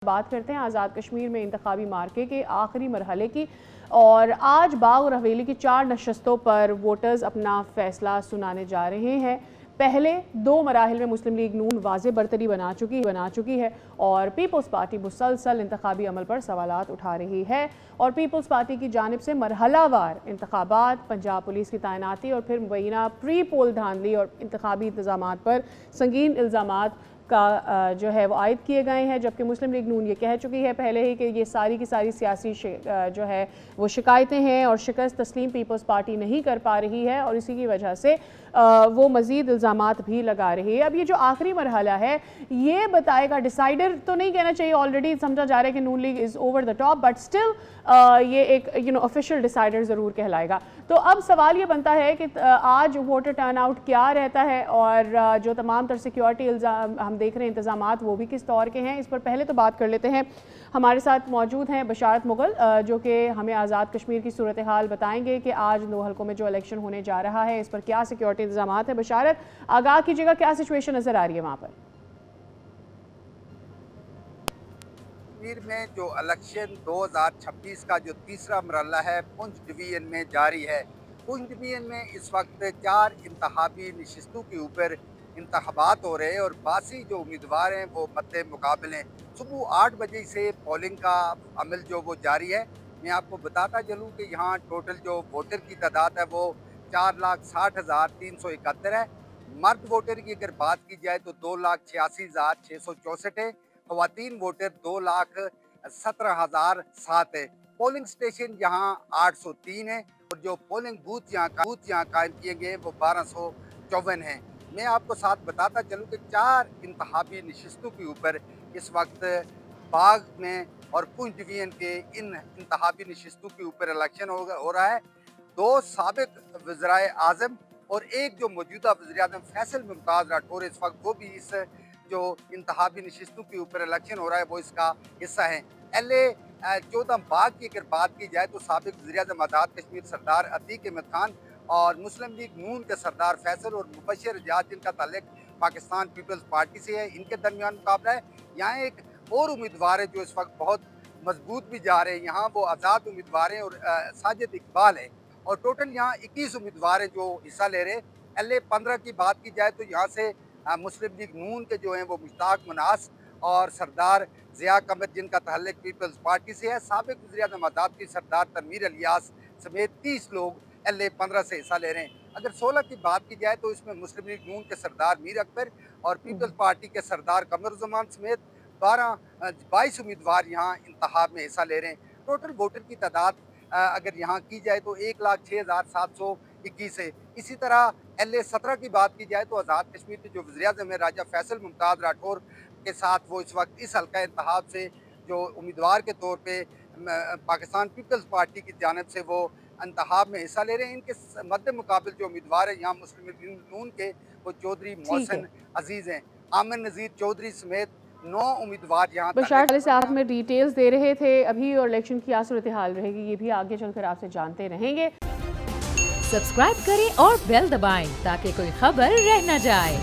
بات کرتے ہیں آزاد کشمیر میں انتخابی مارکے کے آخری مرحلے کی، اور آج باغ اور حویلی کی 4 نشستوں پر ووٹرز اپنا فیصلہ سنانے جا رہے ہیں۔ پہلے 2 مراحل میں مسلم لیگ نون واضح برتری بنا چکی ہے اور پیپلز پارٹی مسلسل انتخابی عمل پر سوالات اٹھا رہی ہے، اور پیپلز پارٹی کی جانب سے مرحلہ وار انتخابات، پنجاب پولیس کی تعیناتی اور پھر مبینہ پری پول دھاندلی اور انتخابی انتظامات پر سنگین الزامات کا جو ہے وہ عائد کیے گئے ہیں، جبکہ مسلم لیگ نون یہ کہہ چکی ہے پہلے ہی کہ یہ ساری کی ساری سیاسی جو ہے وہ شکایتیں ہیں اور شکست تسلیم پیپلز پارٹی نہیں کر پا رہی ہے، اور اسی کی وجہ سے وہ مزید الزامات بھی لگا رہی ہے۔ اب یہ جو آخری مرحلہ ہے یہ بتائے گا، ڈیسائیڈر تو نہیں کہنا چاہیے، آلریڈی سمجھا جا رہا ہے کہ Noon League is over the top, but still یہ ایک آفیشیل ڈیسائیڈر ضرور کہلائے گا۔ تو اب سوال یہ بنتا ہے کہ آج ووٹر ٹرن آؤٹ کیا رہتا ہے، اور جو تمام تر سیکیورٹی ہم دیکھ رہے ہیں انتظامات وہ بھی کس طور کے ہیں، اس پر پہلے تو بات کر لیتے ہیں۔ ہمارے ساتھ موجود ہیں بشارت مغل جو کہ ہمیں آزاد کشمیر کی صورتحال بتائیں گے کہ آج 2 حلقوں میں جو الیکشن ہونے جا رہا ہے اس پر کیا سیکیورٹی انتظامات ہیں۔ بشارت، آگاہ کیجیے گا، کیا سچویشن نظر آ رہی ہے وہاں پر؟ کشمیر میں جو الیکشن 2026 کا جو تیسرا مرحلہ ہے پونچھ ڈویژن میں جاری ہے۔ پونچھ ڈویژن میں اس وقت 4 انتخابی نشستوں کے اوپر انتخابات ہو رہے ہیں اور 82 جو امیدوار ہیں وہ مد مقابل ہیں۔ صبح 8 بجے سے پولنگ کا عمل جو وہ جاری ہے۔ میں آپ کو بتاتا چلوں کہ یہاں ٹوٹل جو ووٹر کی تعداد ہے وہ 4,60,371 ہے۔ مرد ووٹر کی اگر بات کی جائے تو 2,86,664 ہے۔ خواتین ووٹر 2,17,007 ہے۔ پولنگ سٹیشن یہاں 803 ہے اور جو پولنگ بوتھ یہاں قائم کیے گئے وہ 1254 ہیں۔ میں آپ کو ساتھ بتاتا چلوں کہ 4 انتخابی نشستوں کے اوپر اس وقت باغ میں اور پونچھ ڈویژن کے ان انتخابی نشستوں کے اوپر الیکشن ہو رہا ہے۔ 2 سابق وزرائے اعظم اور ایک جو موجودہ وزیر اعظم فیصل ممتاز راٹھور اس وقت وہ بھی اس جو انتخابی نشستوں کے اوپر الیکشن ہو رہا ہے وہ اس کا حصہ ہیں۔ LA-14 باغ کی اگر بات کی جائے تو سابق وزیر اعظم آزاد کشمیر سردار عتیق احمد خان اور مسلم لیگ نون کے سردار فیصل اور مبشر اعجاز جن کا تعلق پاکستان پیپلز پارٹی سے ہے، ان کے درمیان مقابلہ ہے۔ یہاں ایک اور امیدوار ہے جو اس وقت بہت مضبوط بھی جا رہے ہیں، یہاں وہ آزاد امیدوار ہیں اور ساجد اقبال ہے، اور ٹوٹل یہاں 21 امیدوار ہیں جو حصہ لے رہے ہیں۔ LA-15 کی بات کی جائے تو یہاں سے مسلم لیگ نون کے جو ہیں وہ مشتاق مناس اور سردار ضیاء قمر جن کا تعلق پیپلز پارٹی سے ہے، سابق وزیر اعظم آزاد کی سردار تنویر الیاس سمیت 30 لوگ LA-15 سے حصہ لے رہے ہیں۔ اگر 16 کی بات کی جائے تو اس میں مسلم لیگ نون کے سردار میر اکبر اور پیپلز پارٹی کے سردار قمر الزمان سمیت 22 امیدوار یہاں انتخاب میں حصہ لے رہے ہیں۔ ٹوٹل ووٹر کی تعداد اگر یہاں کی جائے تو 1,06,721 ہے۔ اسی طرح LA-17 کی بات کی جائے تو آزاد کشمیر کے جو وزیر اعظم ہے راجہ فیصل ممتاز راٹھور کے ساتھ وہ اس وقت اس حلقہ انتخاب سے جو امیدوار کے طور پہ پاکستان پیپلز پارٹی کی جانب سے وہ انتخاب میں حصہ لے رہے ہیں۔ ان کے مد مقابل جو امیدوار ہیں یہاں مسلم لیگ نون کے وہ چودھری محسن عزیز ہیں۔ آمن نذیر چودھری سمیت 9 امیدوار یہاں بشار سے آپ میں ڈیٹیلز دے رہے تھے ابھی، اور الیکشن کی کیا صورتحال رہے گی یہ بھی آگے چل کر آپ سے جانتے رہیں گے۔ سبسکرائب کریں اور بیل دبائیں تاکہ کوئی خبر رہ نہ جائے۔